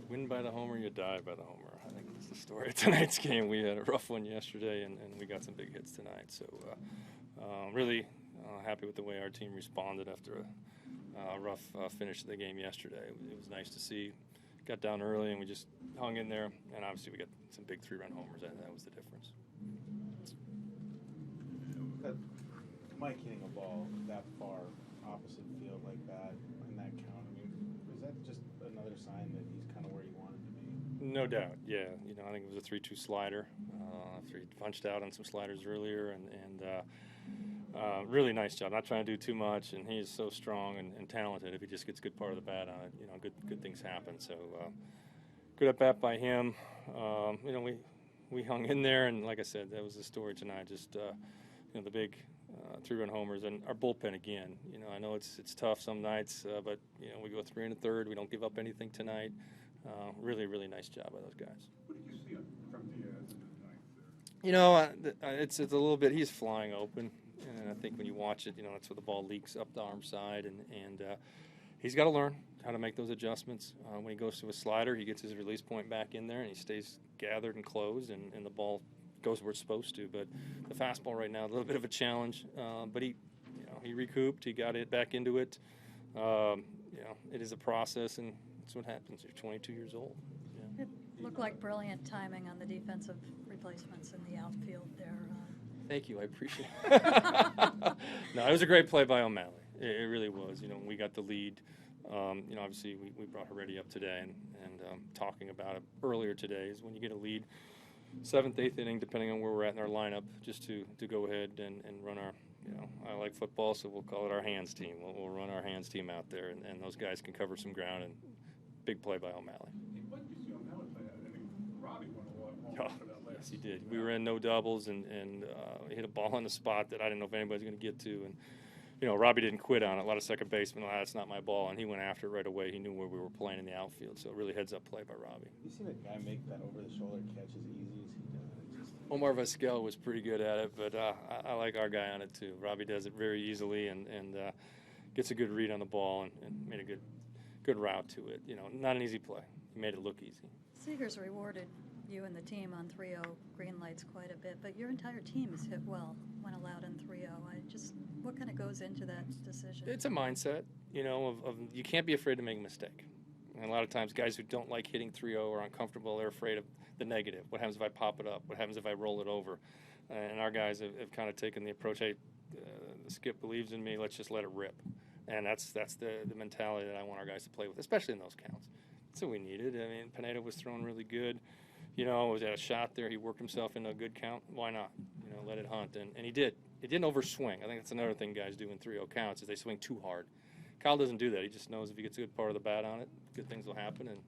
Win by the homer, you die by the homer. I think that's the story of tonight's game. We had a rough one yesterday, and we got some big hits tonight. So really happy with the way our team responded after a rough finish of the game yesterday. It was nice to see. Got down early, and we just hung in there. And obviously we got some big 3-run homers. That was the difference. Mike hitting a ball that far opposite field like that in that count, I mean, is that just another sign that he's kind of where you wanted to be? No doubt, yeah. I think it was a 3-2 slider. After he punched out on some sliders earlier, and really nice job. Not trying to do too much, and he is so strong and talented. If he just gets good part of the bat on it, good things happen. So good at bat by him. We hung in there, and like I said, that was the story tonight. Just the big 3-run homers, and our bullpen again. I know it's tough some nights, but we go 3 1/3. We don't give up anything tonight. Really, really nice job by those guys. What did you see from Diaz in the ninth there? It's a little bit. He's flying open, and I think when you watch it, that's where the ball leaks up the arm side, and he's got to learn how to make those adjustments. When he goes to a slider, he gets his release point back in there, and he stays gathered and closed, and the ball goes where it's supposed to. But the fastball right now, a little bit of a challenge. But he recouped. He got it back into it. It is a process, and that's what happens. You're 22 years old. Yeah. It looked like brilliant timing on the defensive replacements in the outfield there. Thank you. I appreciate it. No, it was a great play by O'Malley. It really was. When we got the lead, obviously we brought Heredia up today, and talking about it earlier today is when you get a lead, 7th, 8th inning, depending on where we're at in our lineup, just to go ahead and run our, I like football, so we'll call it our hands team. We'll run our hands team out there, and those guys can cover some ground, and big play by O'Malley. What did you see O'Malley play? I think Robbie won a lot for that last. Yes, he did. We were in no doubles, and he hit a ball on the spot that I didn't know if anybody was going to get to, and Robbie didn't quit on it. A lot of second basemen, that's not my ball, and he went after it right away. He knew where we were playing in the outfield, so really heads-up play by Robbie. Have you seen a guy make that over-the-shoulder catch as easy as he does? Omar Vizquel was pretty good at it, but I like our guy on it too. Robbie does it very easily and gets a good read on the ball and made a good route to it. Not an easy play. He made it look easy. Seager's rewarded you and the team on 3-0 green lights quite a bit, but your entire team has hit well when allowed in 3-0. What kind of goes into that decision? It's a mindset, of you can't be afraid to make a mistake. And a lot of times guys who don't like hitting 3-0 are uncomfortable. They're afraid of the negative. What happens if I pop it up? What happens if I roll it over? And our guys have kind of taken the approach, hey, the skip believes in me, let's just let it rip. And that's the mentality that I want our guys to play with, especially in those counts. That's what we needed. I mean, Pineda was throwing really good. Was at a shot there. He worked himself into a good count. Why not? Let it hunt. And he did. It didn't overswing. I think that's another thing guys do in 3-0 counts is they swing too hard. Kyle doesn't do that. He just knows if he gets a good part of the bat on it, good things will happen, and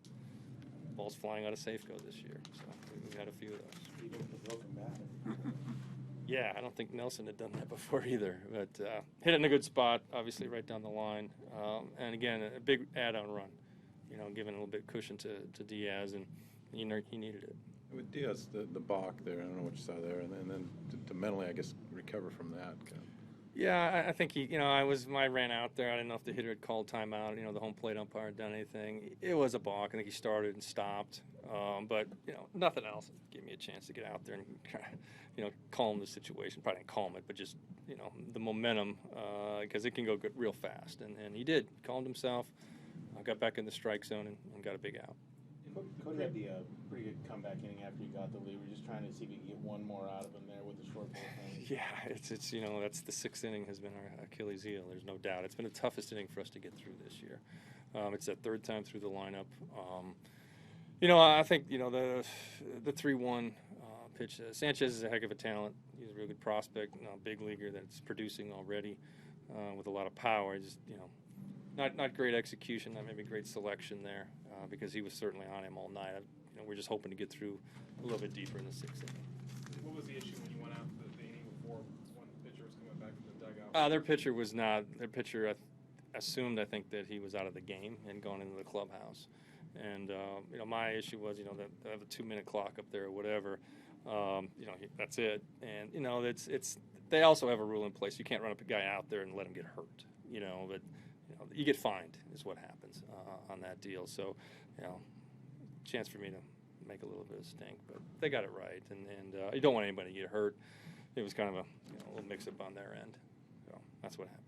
balls flying out of Safeco this year. So we've had a few of those. Even with the broken bat. Yeah, I don't think Nelson had done that before either. But hit it in a good spot, obviously right down the line. And again, a big add-on run, giving a little bit of cushion to Diaz, and he needed it. With Diaz, the balk there, I don't know what you saw there, and then to mentally, I guess, recover from that. Yeah, I think I ran out there. I didn't know if the hitter had called timeout. The home plate umpire had done anything. It was a balk. I think he started and stopped. But nothing else gave me a chance to get out there and calm the situation. Probably didn't calm it, but just the momentum because it can go real fast. And he did. Calmed himself. Got back in the strike zone and got a big out. Cody had the pretty good comeback inning after he got the lead. We're just trying to see if we can get one more out of him there with the short ball thing. Yeah, it's that's the 6th inning has been our Achilles heel. There's no doubt. It's been the toughest inning for us to get through this year. It's that 3rd time through the lineup. I think the 3-1 pitch. Sanchez is a heck of a talent. He's a real good prospect. Big leaguer that's producing already with a lot of power. Just not great execution. Not maybe great selection there because he was certainly on him all night. We're just hoping to get through a little bit deeper in the 6th inning. What was the issue when you went out the inning before one pitcher was coming back from the dugout? Their pitcher was not. Their pitcher assumed, I think, that he was out of the game and gone into the clubhouse. And my issue was, that they have a 2-minute clock up there or whatever. That's it. And it's they also have a rule in place. You can't run up a guy out there and let him get hurt. But you get fined is what happens on that deal. So chance for me to make a little bit of stink. But they got it right, and you don't want anybody to get hurt. It was kind of a little mix-up on their end. So that's what happened.